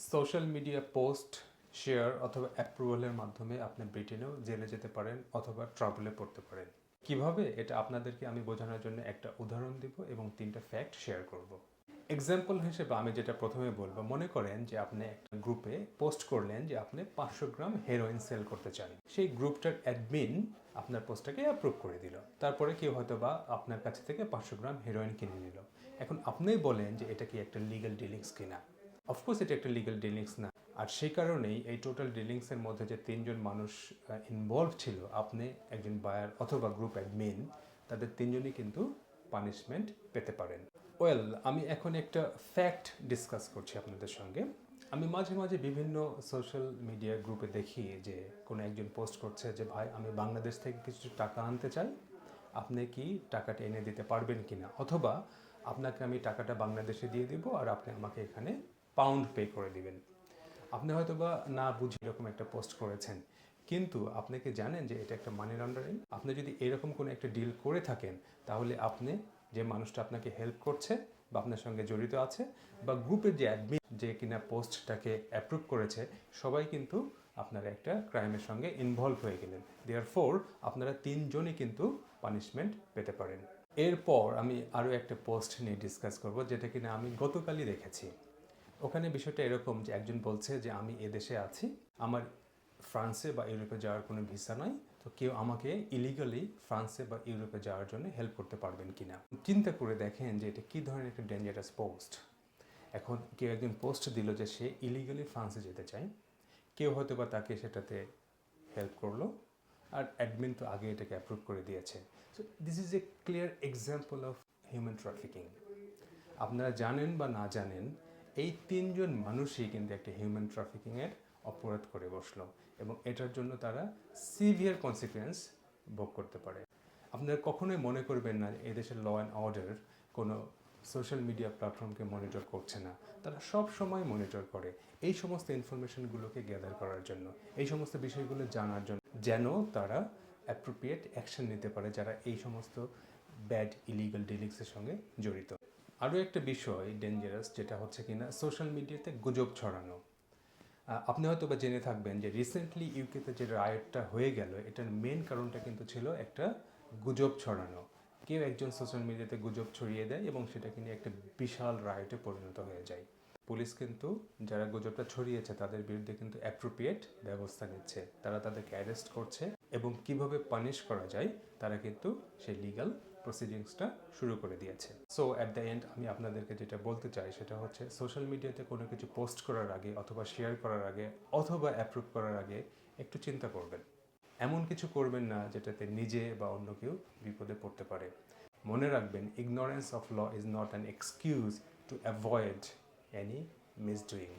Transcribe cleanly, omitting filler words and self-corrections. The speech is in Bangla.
সোশ্যাল মিডিয়া পোস্ট শেয়ার অথবা অ্যাপ্রুভালের মাধ্যমে আপনি ব্রিটেনেও জেলে যেতে পারেন অথবা ট্রাবলে পড়তে পারেন। কিভাবে, এটা আপনাদেরকে আমি বোঝানোর জন্য একটা উদাহরণ দিব এবং 3টা ফ্যাক্ট শেয়ার করব। এক্সাম্পল হিসেবে আমি যেটা প্রথমে বলবো, মনে করেন যে আপনি একটা গ্রুপে পোস্ট করলেন যে আপনি 500 গ্রাম হেরোইন সেল করতে চান। সেই গ্রুপটার অ্যাডমিন আপনার পোস্টটাকে অ্যাপ্রুভ করে দিল। তারপরে কেউ হয়তো বা আপনার কাছ থেকে 500 গ্রাম হেরোইন কিনে নিল। এখন আপনিই বলেন যে এটা কি একটা লিগ্যাল ডিলিংস কিনা। অফকোর্স এটা একটা লিগ্যাল ডিলিংস না। আর সেই কারণেই এই টোটাল ডিলিংসের মধ্যে যে 3জন মানুষ ইনভলভ ছিল, আপনি, একজন বায়ার অথবা গ্রুপ অ্যাডমিন, তাদের 3জনই কিন্তু পানিশমেন্ট পেতে পারেন। ওয়েল, আমি এখন একটা ফ্যাক্ট ডিসকাস করছি আপনাদের সঙ্গে। আমি মাঝে মাঝে বিভিন্ন সোশ্যাল মিডিয়া গ্রুপে দেখি যে কোনো একজন পোস্ট করছে যে ভাই, আমি বাংলাদেশ থেকে কিছু টাকা আনতে চাই, আপনি কি টাকাটা এনে দিতে পারবেন কিনা, অথবা আপনাকে আমি টাকাটা বাংলাদেশে দিয়ে দিব আর আপনি আমাকে এখানে পাউন্ড পে করে দিবেন। আপনি হয়তো বা না বুঝে এরকম একটা পোস্ট করেছেন, কিন্তু আপনি কি জানেন যে এটা একটা মানি লন্ডারিং? আপনি যদি এরকম কোনো একটা ডিল করে থাকেন, তাহলে আপনি, যে মানুষটা আপনাকে হেল্প করছে বা আপনার সঙ্গে জড়িত আছে, বা গ্রুপের যে অ্যাডমিন যে কিনা পোস্টটাকে অ্যাপ্রুভ করেছে, সবাই কিন্তু আপনারা একটা ক্রাইমের সঙ্গে ইনভলভ হয়ে গেলেন। দেয়ারফোর আপনারা 3জনই কিন্তু পানিশমেন্ট পেতে পারেন। এরপর আমি আরও একটা পোস্ট নিয়ে ডিসকাস করব, যেটা কিনা আমি গতকালই দেখেছি। ওখানে বিষয়টা এরকম যে একজন বলছে যে আমি এদেশে আছি, আমার ফ্রান্সে বা ইউরোপে যাওয়ার কোনো ভিসা নাই, তো কেউ আমাকে ইলিগালি ফ্রান্সে বা ইউরোপে যাওয়ার জন্য হেল্প করতে পারবেন কিনা। চিন্তা করে দেখেন যে এটা কী ধরনের একটা ডেঞ্জারাস পোস্ট। এখন কেউ একজন পোস্ট দিল যে সে ইলিগালি ফ্রান্সে যেতে চায়, কেউ হয়তো বা তাকে সেটাতে হেল্প করলো, আর অ্যাডমিন তো আগে এটাকে অ্যাপ্রুভ করে দিয়েছে। So this is a clear example of human trafficking. আপনারা জানেন বা না জানেন, এই 3জন মানুষই কিন্তু একটা হিউম্যান ট্রাফিকিংয়ের অপরাধ করে বসলো, এবং এটার জন্য তারা সিভিয়ার কনসিকুয়েন্স ভোগ করতে পারে। আপনারা কখনোই মনে করবেন না এদেশের ল অ্যান্ড অর্ডার কোনো সোশ্যাল মিডিয়া প্ল্যাটফর্মকে মনিটর করছে না। তারা সব সময় মনিটর করে এই সমস্ত ইনফরমেশনগুলোকে গ্যাদার করার জন্য, এই সমস্ত বিষয়গুলো জানার জন্য, যেন তারা অ্যাপ্রোপ্রিয়েট অ্যাকশন নিতে পারে যারা এই সমস্ত ব্যাড ইলিগাল ডিলিংসের সঙ্গে জড়িত। আরও একটা বিষয় ডেঞ্জারাস, যেটা হচ্ছে কিনা সোশ্যাল মিডিয়াতে গুজব ছড়ানো। আপনি হয়তো বা জেনে থাকবেন যে রিসেন্টলি ইউকেতে যে রায়টটা হয়ে গেল, এটার মেন কারণটা কিন্তু ছিল একটা গুজব ছড়ানো। কেউ একজন সোশ্যাল মিডিয়াতে গুজব ছড়িয়ে দেয় এবং সেটা কিন্তু একটা বিশাল রায়টে পরিণত হয়ে যায়। পুলিশ কিন্তু যারা গুজবটা ছড়িয়েছে তাদের বিরুদ্ধে কিন্তু অ্যাপ্রোপ্রিয়েট ব্যবস্থা নিচ্ছে, তারা তাদেরকে অ্যারেস্ট করছে, এবং কিভাবে পানিশ করা যায় তারা কিন্তু সেই লিগ্যাল প্রসিডিংসটা শুরু করে দিয়েছে। সো অ্যাট দ্য এন্ড আমি আপনাদেরকে যেটা বলতে চাই সেটা হচ্ছে, সোশ্যাল মিডিয়াতে কোনো কিছু পোস্ট করার আগে অথবা শেয়ার করার আগে অথবা অ্যাপ্রুভ করার আগে একটু চিন্তা করবেন। এমন কিছু করবেন না যেটাতে নিজে বা অন্য কেউ বিপদে পড়তে পারে। মনে রাখবেন, ignorance of law is not an excuse to avoid any মিসডুইং।